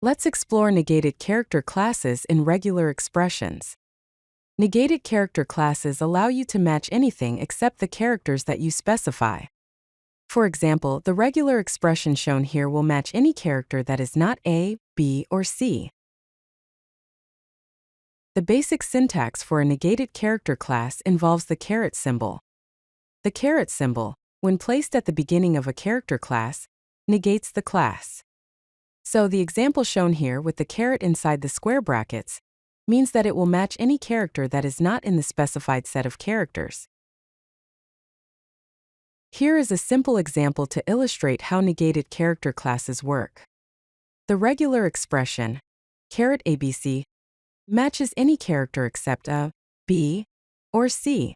Let's explore negated character classes in regular expressions. Negated character classes allow you to match anything except the characters that you specify. For example, the regular expression shown here will match any character that is not A, B, or C. The basic syntax for a negated character class involves the caret symbol. The caret symbol, when placed at the beginning of a character class, negates the class. So the example shown here with the caret inside the square brackets means that it will match any character that is not in the specified set of characters. Here is a simple example to illustrate how negated character classes work. The regular expression, caret ABC, matches any character except a, B, or C.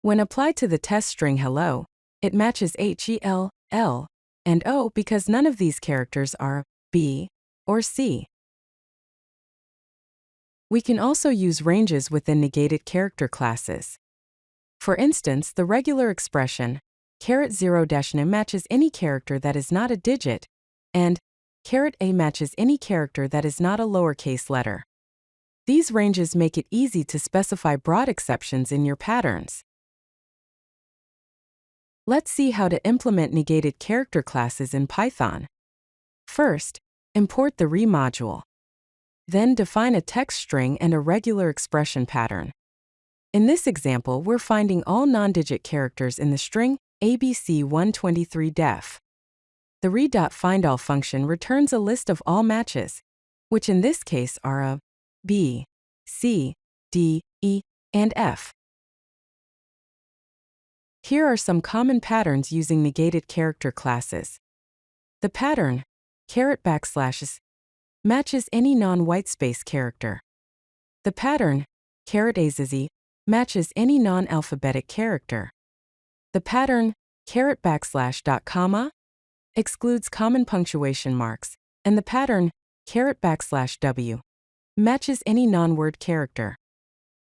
When applied to the test string hello, it matches HEL, L, and O because none of these characters are B or C. We can also use ranges within negated character classes. For instance, the regular expression, caret 0-n matches any character that is not a digit, and caret A matches any character that is not a lowercase letter. These ranges make it easy to specify broad exceptions in your patterns. Let's see how to implement negated character classes in Python. First, import the re module. Then define a text string and a regular expression pattern. In this example, we're finding all non-digit characters in the string ABC123def. The re.findAll function returns a list of all matches, which in this case are a B, C, D, E, and F. Here are some common patterns using negated character classes. The pattern, caret backslashes, matches any non-whitespace character. The pattern, caret azz, matches any non-alphabetic character. The pattern, caret backslash dot comma, excludes common punctuation marks, and the pattern, caret backslash w, matches any non-word character.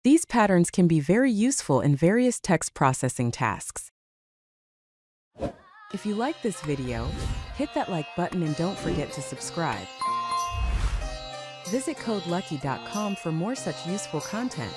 These patterns can be very useful in various text processing tasks. If you like this video, hit that like button and don't forget to subscribe. Visit CodeLucky.com for more such useful content.